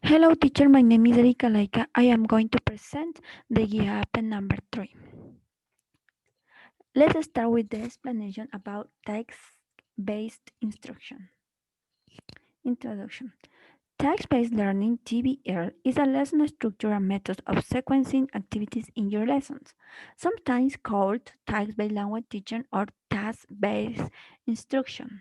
Hello teacher, my name is Erika Laika. I am going to present the Guia app number 3. Let's start with the explanation about text-based instruction. Introduction. Text-based learning (TBL) is a lesson structure and method of sequencing activities in your lessons, sometimes called text-based language teaching or task-based instruction.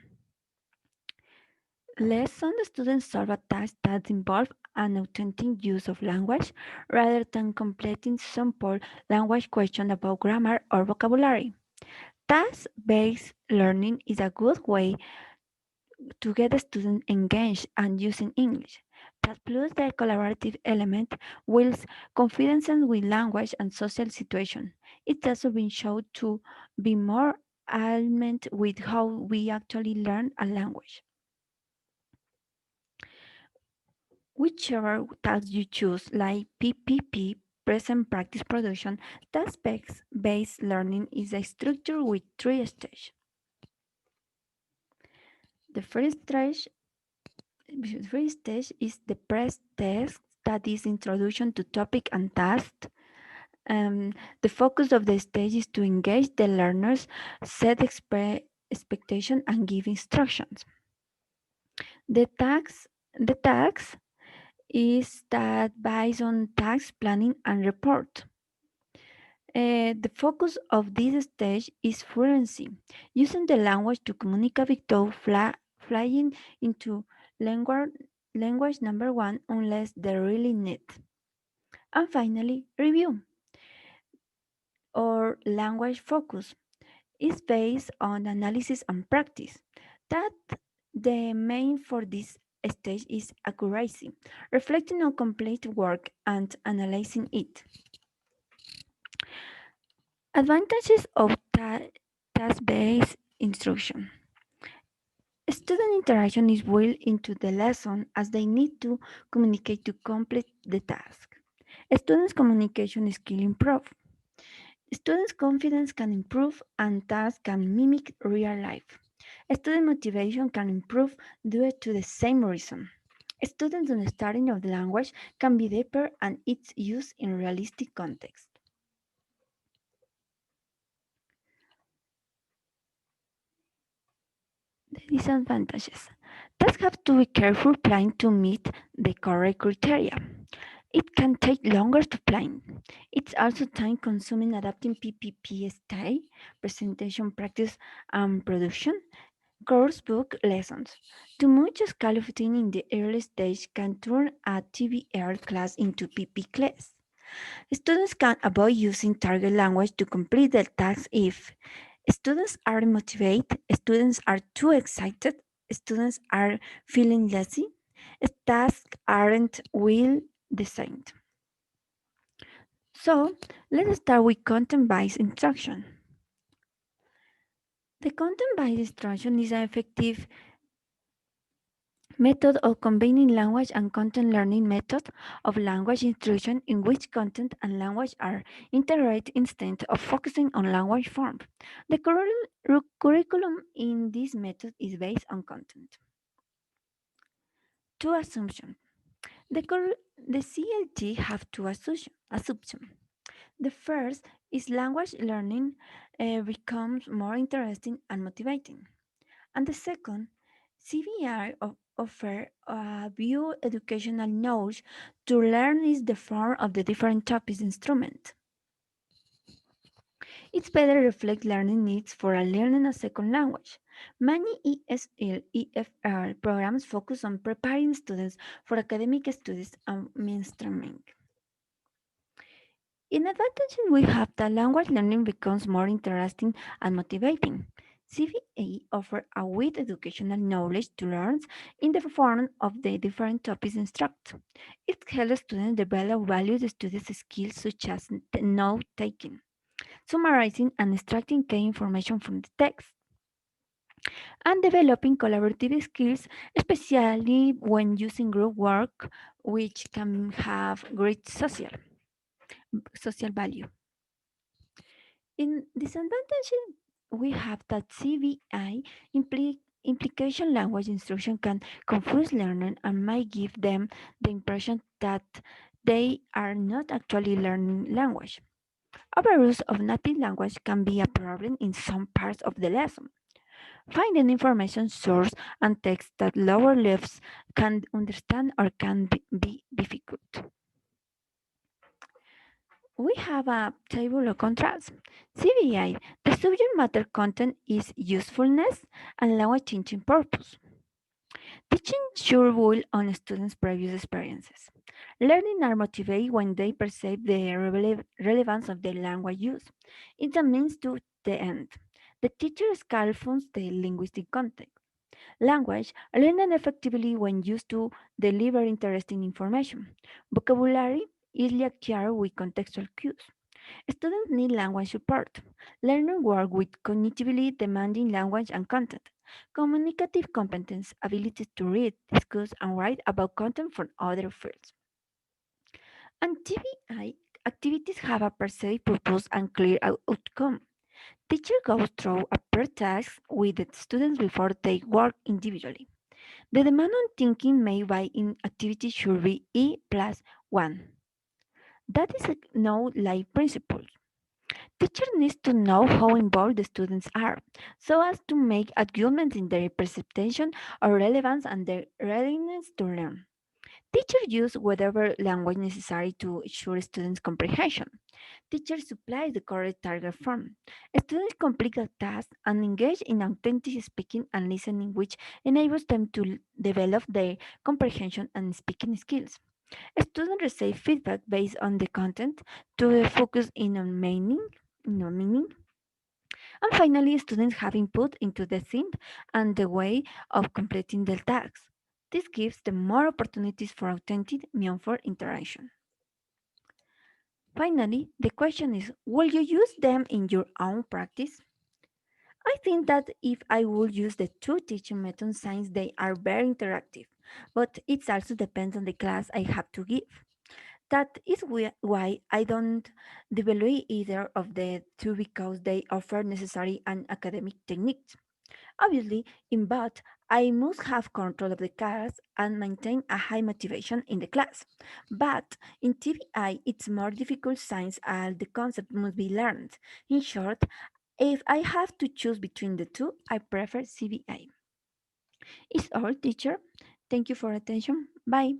Lesson students solve a task that involves an authentic use of language rather than completing simple language questions about grammar or vocabulary. Task-based learning is a good way to get students engaged and using English. That plus the collaborative element builds confidence with language and social situation. It's also been shown to be more aligned with how we actually learn a language. Whichever task you choose, like PPP, present practice production, task-based learning is a structure with three stages. The first stage is the press test, that is introduction to topic and task. The focus of the stage is to engage the learners, set expectation, and give instructions. The task is that based on task planning and report. The focus of this stage is fluency, using the language to communicate without flying into language, language number one unless they really need. And finally, review or language focus is based on analysis and practice. That the main for this stage is accuracy, reflecting on complete work and analyzing it. Advantages of task-based instruction. Student interaction is built into the lesson as they need to communicate to complete the task. Students' communication skill improve. Students' confidence can improve and tasks can mimic real life. Student motivation can improve due to the same reason. Students' understanding of the language can be deeper and its use in realistic context. The disadvantages. Tasks have to be careful planned to meet the correct criteria. It can take longer to plan. It's also time consuming adapting PPP style, presentation practice and production, course book lessons. Too much scaffolding in the early stage can turn a TBR class into PP class. Students can avoid using target language to complete the task if students are motivated, students are too excited, students are feeling lazy, tasks aren't well designed. So let's start with content-based instruction. The content-based instruction is an effective method of combining language and content learning method of language instruction in which content and language are integrated instead of focusing on language form. The curriculum in this method is based on content. Two assumptions. The CLT have two assumptions. The first is language learning becomes more interesting and motivating. And the second, CBI offer a view educational knowledge to learn is the form of the different topics instrument. It's better reflect learning needs for a learning a second language. Many ESL, EFL programs focus on preparing students for academic studies and mainstreaming. In advantage, we have that language learning becomes more interesting and motivating. CVA offers a wide educational knowledge to learn in the form of the different topics instructed. It helps students develop valued studies skills such as note taking, summarizing and extracting key information from the text, and developing collaborative skills, especially when using group work, which can have great social value. In disadvantage, we have that CVI Implication language instruction can confuse learners and might give them the impression that they are not actually learning language. Overuse of native language can be a problem in some parts of the lesson. Finding information source and text that lower levels can understand or can be difficult. We have a table of contrast. CBI, the subject matter content is usefulness and language teaching purpose. Teaching sure builds on students' previous experiences. Learning are motivated when they perceive the relevance of the language used. It's a means to the end. The teacher scaffolds the linguistic context. Language learned effectively when used to deliver interesting information. Vocabulary easily acquired with contextual cues. Students need language support. Learners work with cognitively demanding language and content. Communicative competence, abilities to read, discuss, and write about content from other fields. And TBI activities have a perceived purpose and clear outcome. Teacher goes through a pre-task with the students before they work individually. The demand on thinking made by in activity should be E plus 1. That is a no lie principle. Teacher needs to know how involved the students are, so as to make adjustments in their perception of relevance and their readiness to learn. Teachers use whatever language necessary to ensure students' comprehension. Teachers supply the correct target form. Students complete a task and engage in authentic speaking and listening, which enables them to develop their comprehension and speaking skills. Students receive feedback based on the content to focus in on meaning. And finally, students have input into the theme and the way of completing the tasks. This gives them more opportunities for authentic, meaningful interaction. Finally, the question is, will you use them in your own practice? I think that if I would use the two teaching methods since they are very interactive, but it also depends on the class I have to give. That is why I don't devalue either of the two because they offer necessary and academic techniques. Obviously, in both, I must have control of the class and maintain a high motivation in the class. But in TBI, it's more difficult since all the concept must be learned. In short, if I have to choose between the two, I prefer CBI. It's all, teacher. Thank you for attention. Bye.